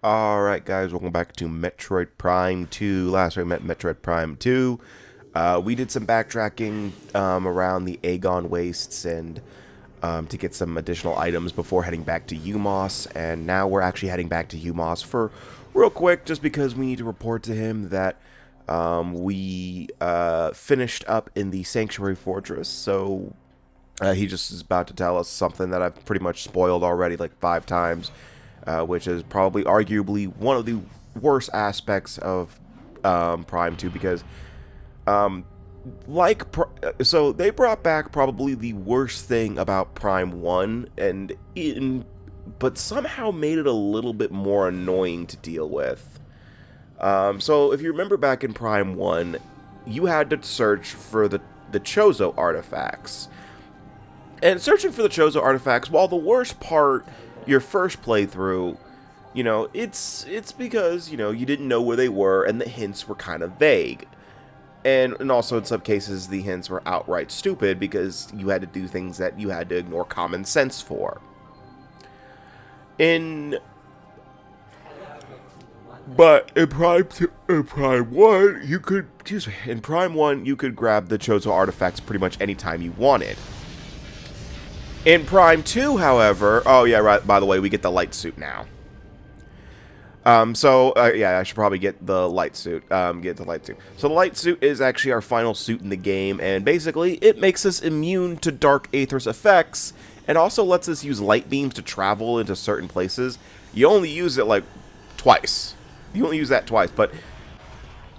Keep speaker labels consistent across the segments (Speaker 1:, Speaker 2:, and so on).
Speaker 1: Alright guys, welcome back to Metroid Prime 2. Last we met Metroid Prime 2. We did some backtracking around the Agon Wastes and to get some additional items before heading back to U-Mos. And now we're actually heading back to U-Mos for real quick, just because we need to report to him that we finished up in the Sanctuary Fortress. So he just is about to tell us something that I've pretty much spoiled already like 5 times. Which is probably arguably one of the worst aspects of Prime 2 because so they brought back probably the worst thing about Prime 1 but somehow made it a little bit more annoying to deal with. So if you remember back in Prime 1, you had to search for the Chozo artifacts. And searching for the Chozo artifacts, while the worst part your first playthrough, it's because, you didn't know where they were and the hints were kind of vague. And also in some cases the hints were outright stupid because you had to do things that you had to ignore common sense for. But in Prime 1, you could grab the Chozo artifacts pretty much anytime you wanted. In Prime 2, however... Oh, yeah, right. By the way, we get the light suit now. Yeah, I should probably get the light suit. So the light suit is actually our final suit in the game, and basically, it makes us immune to Dark Aether's effects, and also lets us use light beams to travel into certain places. You only use it, like, twice. You only use that twice, but...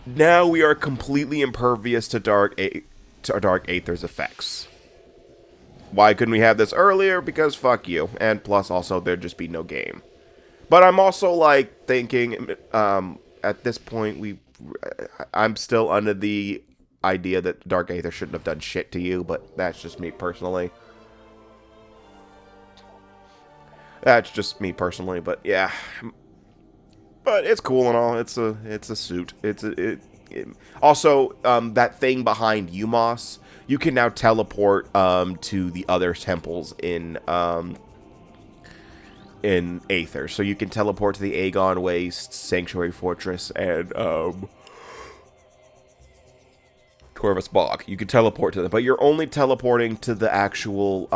Speaker 1: Now we are completely impervious to Dark Aether's effects. Why couldn't we have this earlier? Because fuck you. And plus, also, there'd just be no game. But I'm also, like, thinking, at this point, I'm still under the idea that Dark Aether shouldn't have done shit to you, but that's just me personally. But yeah. But it's cool and all. It's a suit. Also, that thing behind U-Mos, you can now teleport to the other temples in Aether. So you can teleport to the Agon Wastes, Sanctuary Fortress, and Torvus Bog. You can teleport to them, but you're only teleporting to the actual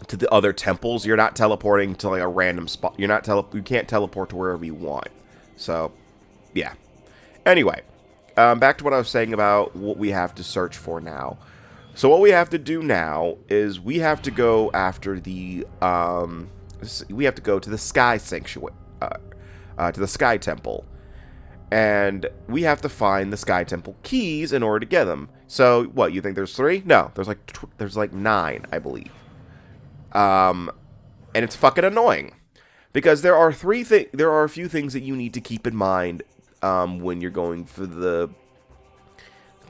Speaker 1: to the other temples. You're not teleporting to like a random spot. You can't teleport to wherever you want. So, yeah. Anyway. Back to what I was saying about what we have to search for now. So what we have to do now is we have to go after the we have to go to the Sky Sanctuary, to the Sky Temple, and we have to find the Sky Temple keys in order to get them. So what, you think there's 3? No, there's like 9, I believe. And it's fucking annoying because there are a few things that you need to keep in mind. When you're going for the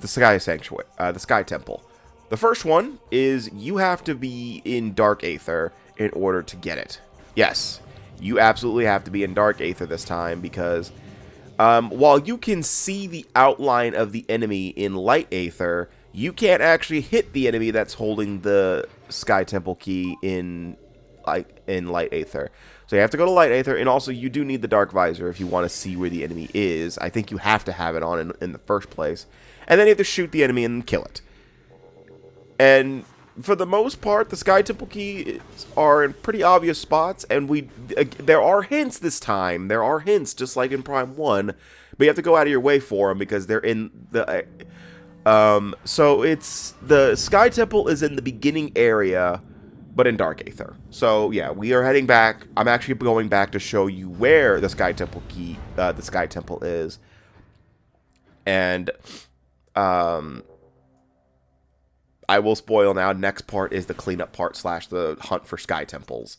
Speaker 1: Sky Sanctuary, the Sky Temple. The first one is you have to be in Dark Aether in order to get it. Yes, you absolutely have to be in Dark Aether this time because while you can see the outline of the enemy in Light Aether, you can't actually hit the enemy that's holding the Sky Temple key in Light Aether. So you have to go to Light Aether, and also you do need the Dark Visor if you want to see where the enemy is. I think you have to have it on in the first place. And then you have to shoot the enemy and kill it. And for the most part, the Sky Temple keys are in pretty obvious spots, and there are hints this time. There are hints, just like in Prime 1, but you have to go out of your way for them because they're in the... so it's... The Sky Temple is in the beginning area, but in Dark Aether. So yeah, we are heading back. I'm actually going back to show you where the Sky Temple the Sky Temple is. And I will spoil now. Next part is the cleanup part / the hunt for Sky Temples,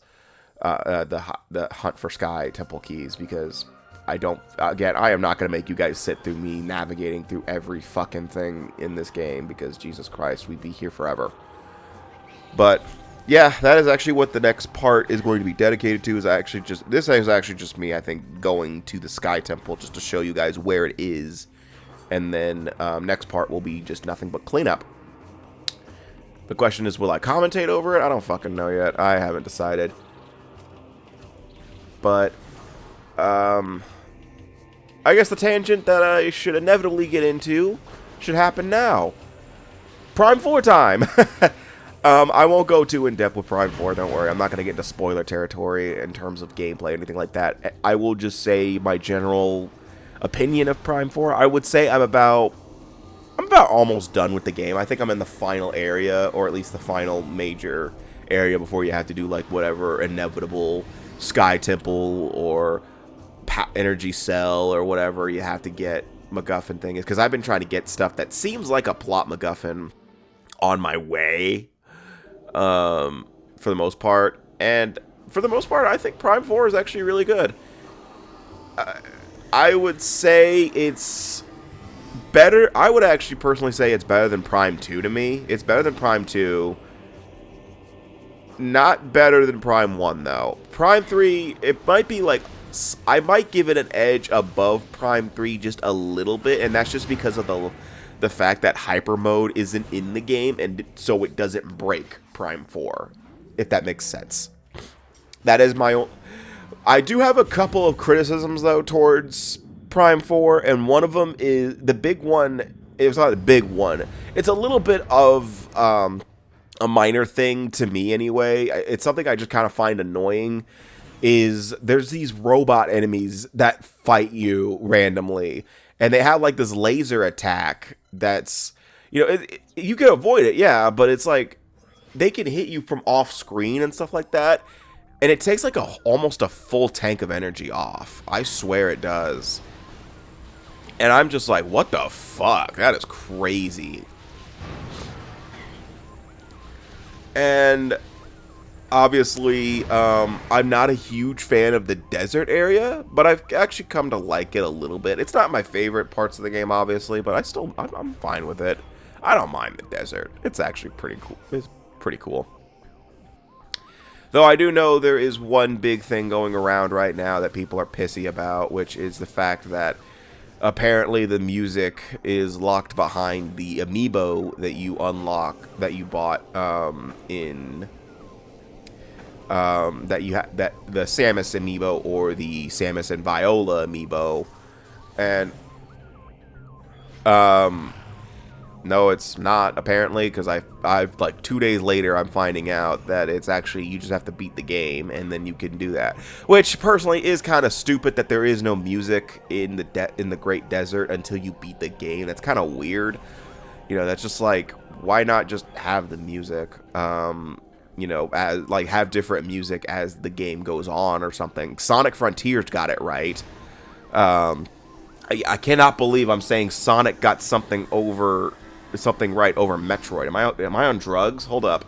Speaker 1: the hunt for Sky Temple keys, because I am not going to make you guys sit through me navigating through every fucking thing in this game because Jesus Christ, we'd be here forever. But yeah, that is actually what the next part is going to be dedicated to. This is actually just me, I think, going to the Sky Temple just to show you guys where it is, and then next part will be just nothing but cleanup. The question is, will I commentate over it? I don't fucking know yet. I haven't decided. But, I guess the tangent that I should inevitably get into should happen now. Prime 4 time! I won't go too in-depth with Prime 4, don't worry. I'm not going to get into spoiler territory in terms of gameplay or anything like that. I will just say my general opinion of Prime 4. I would say I'm about almost done with the game. I think I'm in the final area, or at least the final major area before you have to do, like, whatever inevitable Sky Temple or energy cell or whatever you have to get MacGuffin thing is, because I've been trying to get stuff that seems like a plot MacGuffin on my way, for the most part. And for the most part, I think Prime 4 is actually really good. I would say it's better. I would actually personally say it's better than Prime 2 to me. It's better than Prime 2. Not better than Prime 1, though. Prime 3, it might be like, I might give it an edge above Prime 3 just a little bit, and that's just because of the fact that Hyper Mode isn't in the game, and so it doesn't break Prime 4, if that makes sense. That is my own... I do have a couple of criticisms, though, towards Prime 4, and one of them is the big one. It's not the big one. It's a little bit of a minor thing to me, anyway. It's something I just kind of find annoying. Is there's these robot enemies that fight you randomly, and they have like this laser attack that's, you know, you can avoid it, yeah, but it's like they can hit you from off screen and stuff like that, and it takes like almost a full tank of energy off. I swear it does. And I'm just like, what the fuck? That is crazy. And obviously, I'm not a huge fan of the desert area, but I've actually come to like it a little bit. It's not my favorite parts of the game, obviously, but I'm fine with it. I don't mind the desert. It's actually pretty cool. It's pretty cool. Though I do know there is one big thing going around right now that people are pissy about, which is the fact that apparently the music is locked behind the amiibo that you unlock, that you bought in that the Samus amiibo or the Samus and Viola amiibo. And no, it's not, apparently, because I've like 2 days later I'm finding out that it's actually, you just have to beat the game and then you can do that, which personally is kind of stupid that there is no music in the Great Desert until you beat the game. That's kind of weird, you know. That's just like, why not just have the music, you know, as like have different music as the game goes on or something. Sonic Frontiers got it right. I cannot believe I'm saying Sonic got something right over Metroid. Am I on drugs? Hold up.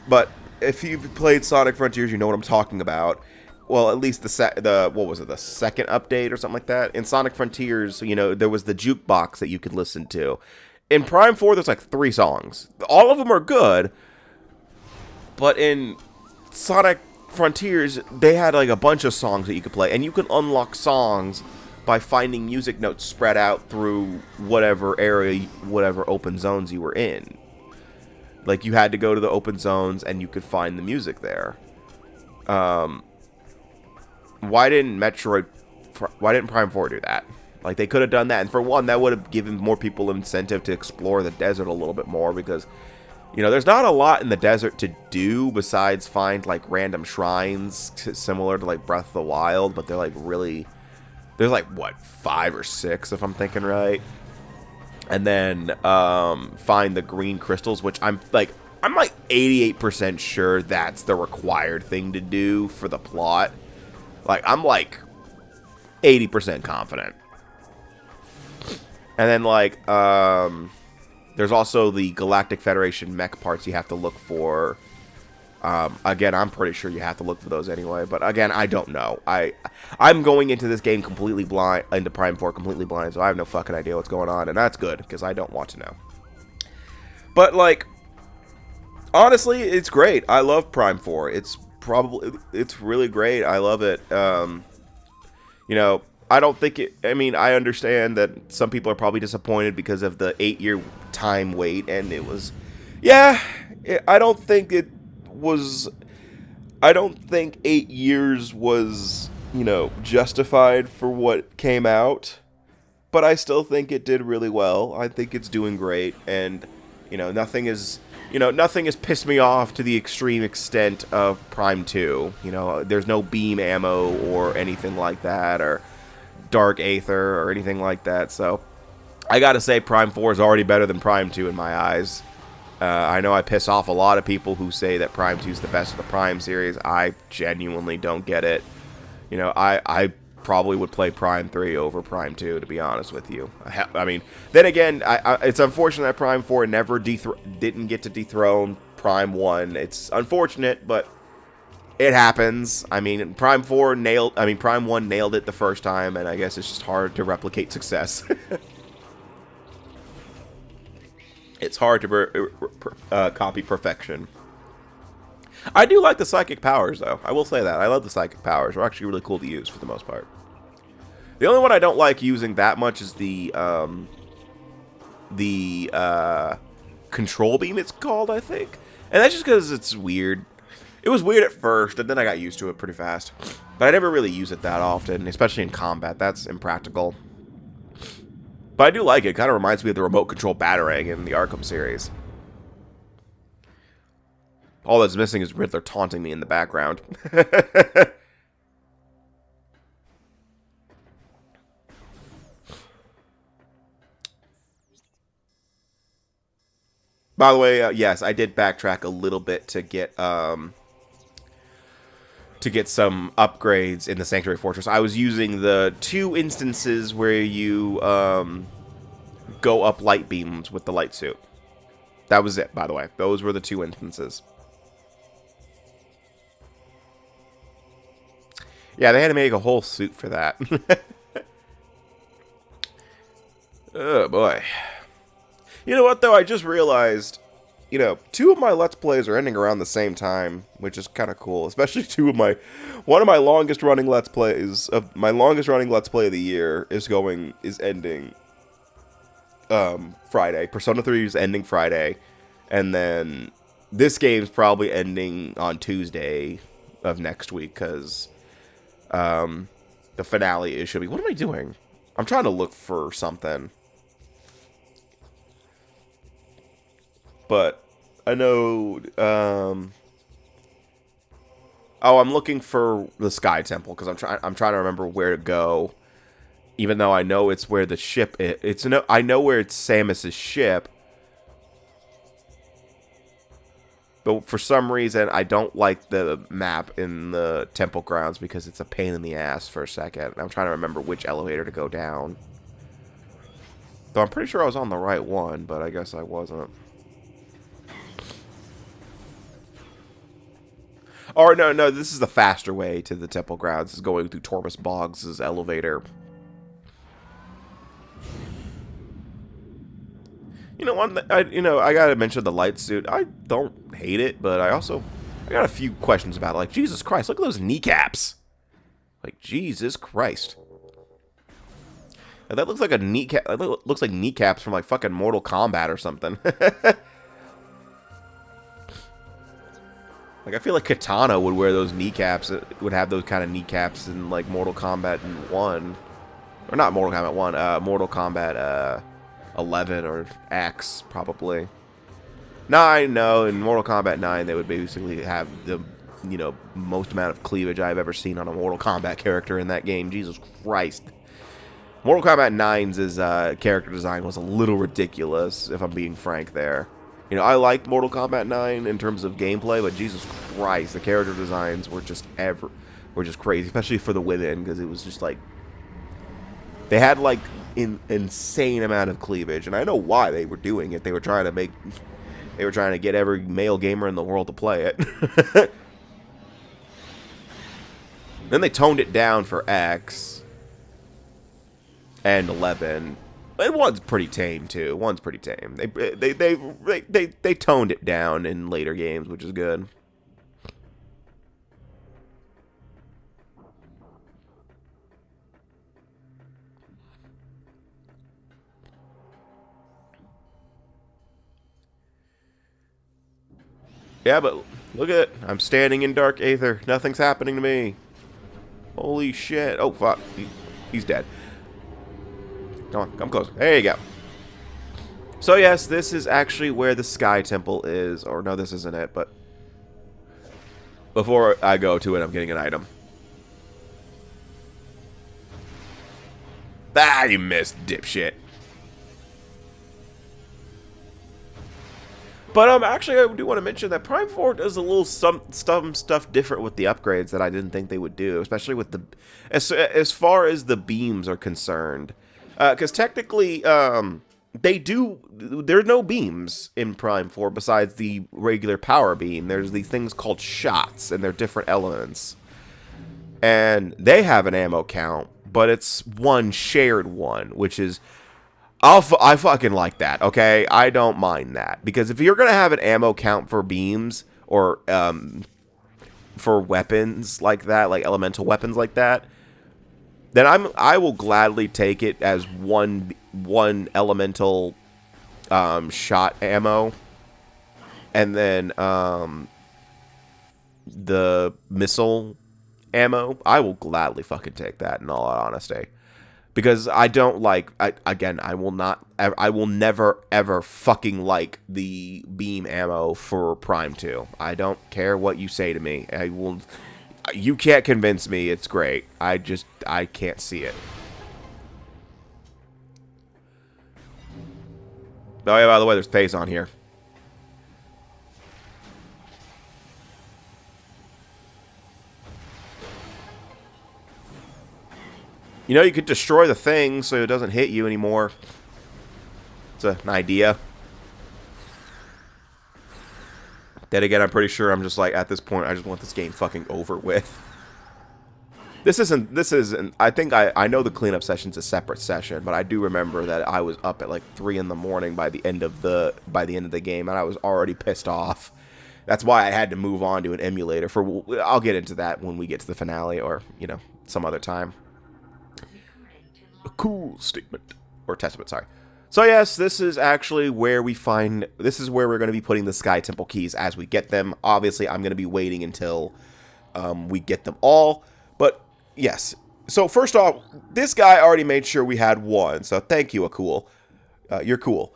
Speaker 1: But if you've played Sonic Frontiers, you know what I'm talking about. Well, at least what was it, the second update or something like that? In Sonic Frontiers, you know, there was the jukebox that you could listen to. In Prime 4, there's like 3 songs. All of them are good, but in Sonic Frontiers, they had like a bunch of songs that you could play, and you can unlock songs by finding music notes spread out through whatever area, whatever open zones you were in. Like, you had to go to the open zones and you could find the music there. Why didn't Prime 4 do that? Like, they could have done that, and for one, that would have given more people incentive to explore the desert a little bit more, because, you know, there's not a lot in the desert to do besides find like random shrines similar to like Breath of the Wild, but they're like really... There's like, what, 5 or 6, if I'm thinking right. And then find the green crystals, which I'm like 88% sure that's the required thing to do for the plot. Like, I'm like 80% confident. And then like there's also the Galactic Federation mech parts you have to look for. Again, I'm pretty sure you have to look for those anyway, but again, I don't know. I'm going into this game completely blind, into Prime 4 completely blind, so I have no fucking idea what's going on, and that's good, because I don't want to know. But, like, honestly, it's great. I love Prime 4. It's really great. I love it. You know, I don't think I understand that some people are probably disappointed because of the 8-year time wait, and it was, yeah, I don't think 8 years was justified for what came out, but I still think it did really well. I think it's doing great, and nothing is nothing has pissed me off to the extreme extent of Prime 2. There's no beam ammo or anything like that, or dark aether or anything like that. So I gotta say, Prime 4 is already better than Prime 2 in my eyes. I know I piss off a lot of people who say that Prime 2 is the best of the Prime series. I genuinely don't get it. I probably would play Prime 3 over Prime 2, to be honest with you. I mean, then again, it's unfortunate that Prime 4 never didn't get to dethrone Prime 1. It's unfortunate, but it happens. I mean, Prime 1 nailed it the first time, and I guess it's just hard to replicate success. It's hard to copy perfection. I do like the psychic powers, though. I will say that. I love the psychic powers. They're actually really cool to use for the most part. The only one I don't like using that much is the control beam, it's called, I think. And that's just because it's weird. It was weird at first, and then I got used to it pretty fast. But I never really use it that often, especially in combat. That's impractical. But I do like it. It kind of reminds me of the remote control batarang in the Arkham series. All that's missing is Riddler taunting me in the background. By the way, yes, I did backtrack a little bit to get some upgrades in the Sanctuary Fortress. I was using the 2 instances where you go up light beams with the light suit. That was it, by the way. Those were the 2 instances. Yeah, they had to make a whole suit for that. Oh, boy. You know what, though? I just realized, 2 of my Let's Plays are ending around the same time, which is kind of cool. Especially one of my longest running Let's Plays, my longest running Let's Play of the year is ending Friday. Persona 3 is ending Friday. And then this game's probably ending on Tuesday of next week, because the finale should be... What am I doing? I'm trying to look for something. But I know... Oh, I'm looking for the Sky Temple, because I'm trying to remember where to go. Even though I know it's where the ship is. I know where it's Samus's ship. But for some reason, I don't like the map in the temple grounds because it's a pain in the ass for a second. I'm trying to remember which elevator to go down. Though I'm pretty sure I was on the right one, but I guess I wasn't. Or no, this is the faster way to the temple grounds. Is going through Tormus Boggs' elevator. I gotta mention the light suit. I don't hate it, but I got a few questions about it. Like, Jesus Christ, look at those kneecaps. Like, Jesus Christ. And that looks like a kneecap. That looks like kneecaps from, like, fucking Mortal Kombat or something. Like, I feel like Katana would wear those kneecaps. Would have those kind of kneecaps in, like, Mortal Kombat 1. Or not Mortal Kombat 1. Mortal Kombat, 11 or X, probably. 9, no. In Mortal Kombat 9, they would basically have the, most amount of cleavage I've ever seen on a Mortal Kombat character in that game. Jesus Christ. Mortal Kombat 9's character design was a little ridiculous, if I'm being frank there. I liked Mortal Kombat 9 in terms of gameplay, but Jesus Christ, the character designs were just crazy, especially for the women, because it was just like they had like insane amount of cleavage, and I know why they were doing it. They were trying to get every male gamer in the world to play it. Then they toned it down for X and 11. And 1's pretty tame too. 1's pretty tame. They toned it down in later games, which is good. Yeah, but look at it. I'm standing in dark aether. Nothing's happening to me. Holy shit. Oh, fuck. He's dead. Come on, come close. There you go. So, yes, this is actually where the Sky Temple is. Or, no, this isn't it, but... Before I go to it, I'm getting an item. Ah, you missed, dipshit. But actually, I do want to mention that Prime 4 does a little some stuff different with the upgrades that I didn't think they would do, especially with the as far as the beams are concerned. Because technically, they do. There are no beams in Prime 4 besides the regular power beam. There's these things called shots, and they're different elements, and they have an ammo count, but it's one shared one, which is. I fucking like that, okay? I don't mind that. Because if you're going to have an ammo count for beams or for weapons like that, like elemental weapons like that, then I will gladly take it as one elemental shot ammo, and then the missile ammo. I will gladly fucking take that, in all honesty. Because I don't like, I will never, ever fucking like the beam ammo for Prime 2. I don't care what you say to me. You can't convince me it's great. I can't see it. Oh yeah, by the way, there's Phase on here. You know, you could destroy the thing so it doesn't hit you anymore. It's an idea. Then again, I'm pretty sure I'm just like, at this point, I just want this game fucking over with. This isn't, I think I know the cleanup session's a separate session, but I do remember that I was up at like 3 in the morning by the end of the game, and I was already pissed off. That's why I had to move on to an emulator I'll get into that when we get to the finale, or, you know, some other time. A cool statement. Or testament, sorry. So yes, this is actually where we're going to be putting the Sky Temple keys as we get them. Obviously, I'm going to be waiting until we get them all. But yes. So first off, this guy already made sure we had one. So thank you, Akul. You're cool.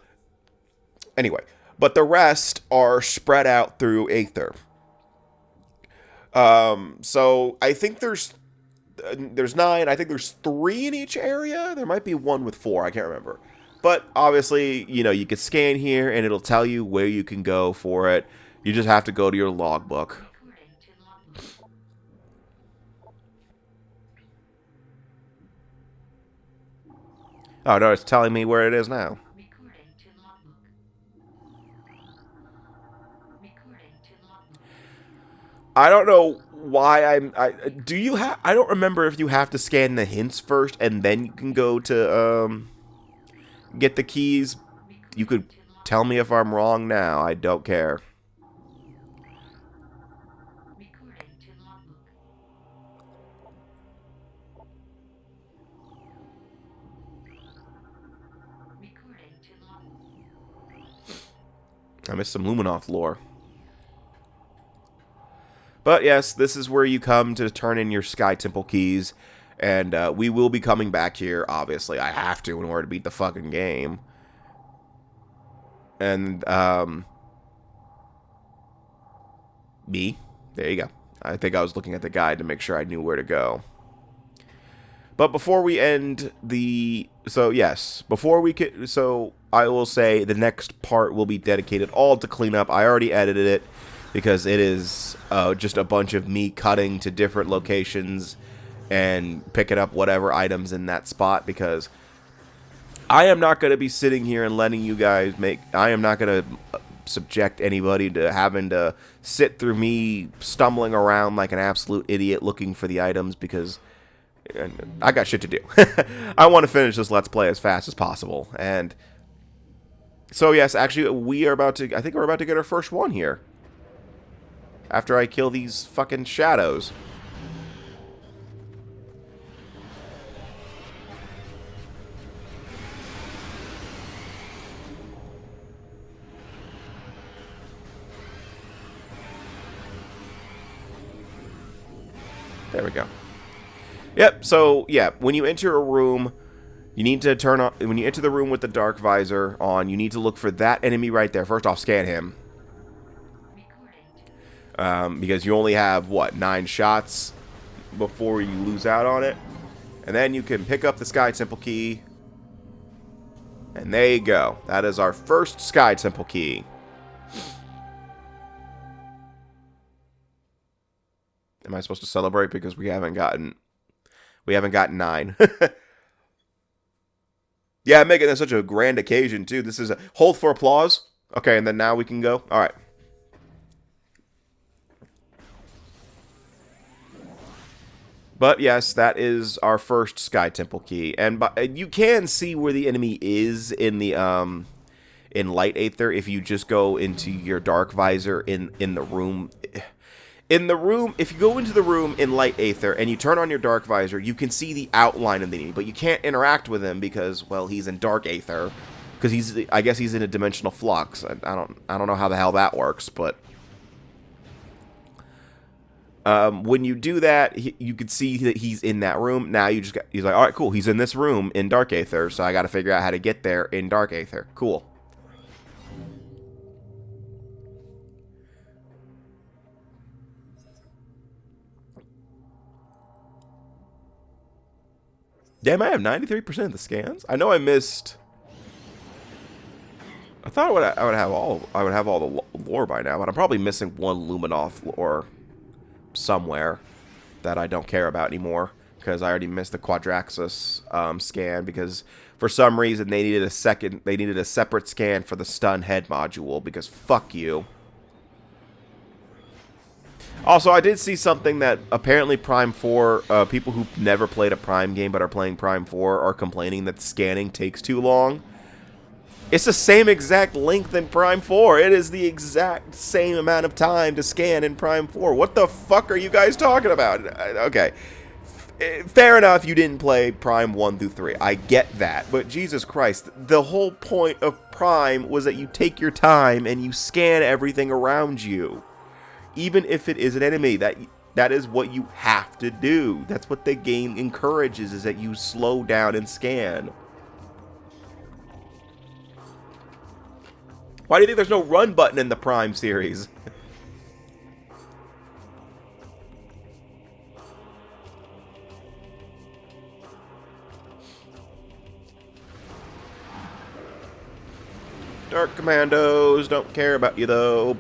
Speaker 1: Anyway, but the rest are spread out through Aether. So I think there's 9. I think there's 3 in each area. There might be 1 with 4. I can't remember. But obviously, you know, you can scan here and it'll tell you where you can go for it. You just have to go to your logbook. Oh no, it's telling me where it is now. I don't know why I don't remember if you have to scan the hints first and then you can go to get the keys. You could tell me if I'm wrong now. I don't care. I missed some Luminoth lore. But yes, this is where you come to turn in your Sky Temple keys. And we will be coming back here, obviously. I have to in order to beat the fucking game. And, me. There you go. I think I was looking at the guide to make sure I knew where to go. But before we end the... So, yes. Before we could... So, I will say the next part will be dedicated all to cleanup. I already edited it because it is just a bunch of me cutting to different locations and picking up whatever items in that spot, because I am not going to be sitting here and letting you guys make... I am not going to subject anybody to having to sit through me stumbling around like an absolute idiot looking for the items, because I got shit to do. I want to finish this Let's Play as fast as possible. And so, yes, actually, we are about to... I think we're about to get our first one here. After I kill these fucking shadows. There we go. Yep. So yeah, when you enter a room, you need to turn on. When you enter the room with the dark visor on, you need to look for that enemy right there. First off, scan him. Because you only have, what, 9 shots before you lose out on it. And then you can pick up the Sky Temple key. And there you go. That is our first Sky Temple key. Am I supposed to celebrate because we haven't gotten 9? Yeah, I'm making this such a grand occasion too. This is a hold for applause. Okay, and then now we can go. All right. But yes, that is our first Sky Temple key, and you can see where the enemy is in the in Light Aether if you just go into your Dark Visor in the room. In the room, if you go into the room in Light Aether and you turn on your Dark Visor, you can see the outline of the enemy, but you can't interact with him because, well, he's in Dark Aether, because I guess he's in a dimensional flux. I don't know how the hell that works, but when you do that, you can see that he's in that room. Now he's like, all right, cool. He's in this room in Dark Aether, so I got to figure out how to get there in Dark Aether. Cool. Damn, I have 93% of the scans. I know I missed. I thought I would have all the lore by now, but I'm probably missing one Luminoth lore somewhere that I don't care about anymore because I already missed the Quadraxis scan because for some reason they needed a separate scan for the stun head module because fuck you. Also, I did see something that apparently Prime 4, people who never played a Prime game but are playing Prime 4 are complaining that scanning takes too long. It's the same exact length in Prime 4. It is the exact same amount of time to scan in Prime 4. What the fuck are you guys talking about? Okay. Fair enough, you didn't play Prime 1 through 3. I get that. But Jesus Christ, the whole point of Prime was that you take your time and you scan everything around you. Even if it is an enemy, that is what you have to do. That's what the game encourages, is that you slow down and scan. Why do you think there's no run button in the Prime series? Dark Commandos don't care about you, though.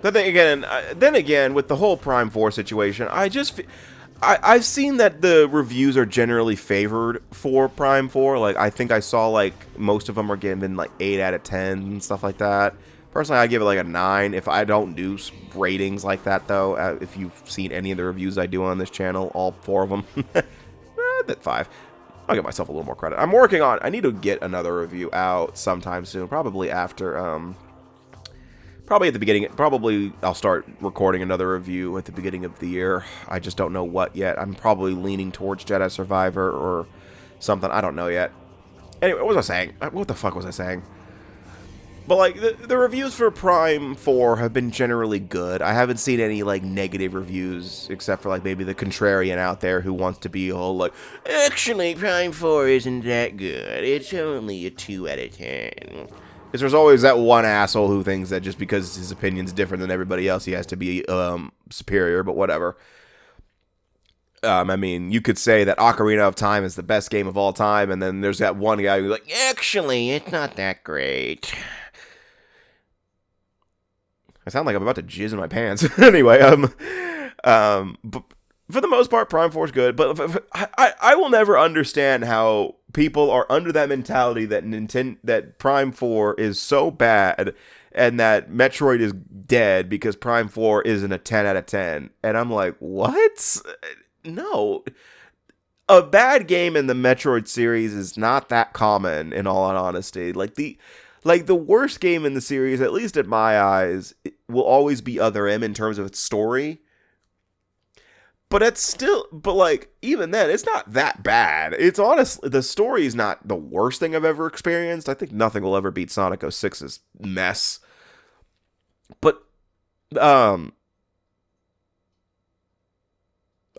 Speaker 1: But then again, with the whole Prime 4 situation, I've seen that the reviews are generally favored for Prime 4. Like, I think I saw, like, most of them are given, like, 8 out of 10 and stuff like that. Personally, I give it, like, a 9. If I don't do ratings like that, though, if you've seen any of the reviews I do on this channel, all 4 of them, that 5. I'll give myself a little more credit. I need to get another review out sometime soon, probably after, probably at the beginning. Probably I'll start recording another review at the beginning of the year. I just don't know what yet. I'm probably leaning towards Jedi Survivor or something. I don't know yet. Anyway, what was I saying? What the fuck was I saying? But, like, the reviews for Prime 4 have been generally good. I haven't seen any, like, negative reviews, except for, like, maybe the contrarian out there who wants to be all like, actually, Prime 4 isn't that good. It's only a 2 out of 10. Because there's always that one asshole who thinks that just because his opinion's different than everybody else, he has to be superior, but whatever. I mean, you could say that Ocarina of Time is the best game of all time, and then there's that one guy who's like, actually, it's not that great. I sound like I'm about to jizz in my pants. Anyway, but for the most part, Prime 4 is good, but I will never understand how people are under that mentality that Prime 4 is so bad and that Metroid is dead because Prime 4 isn't a 10 out of 10. And I'm like, what? No. A bad game in the Metroid series is not that common, in all honesty. Like the worst game in the series, at least in my eyes, will always be Other M in terms of its story. But like, even then, it's not that bad. It's honestly, the story is not the worst thing I've ever experienced. I think nothing will ever beat Sonic 06's mess. But,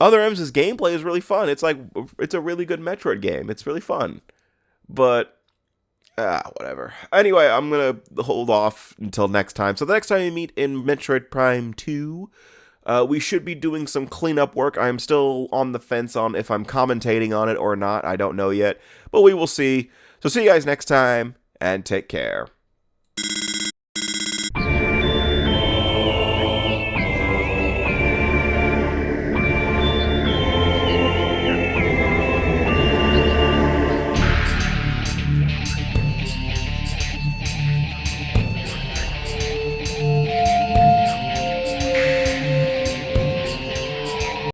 Speaker 1: Other M's' gameplay is really fun. It's like, it's a really good Metroid game. It's really fun. But, whatever. Anyway, I'm going to hold off until next time. So the next time we meet in Metroid Prime 2, we should be doing some cleanup work. I'm still on the fence on if I'm commentating on it or not. I don't know yet. But we will see. So see you guys next time, and take care.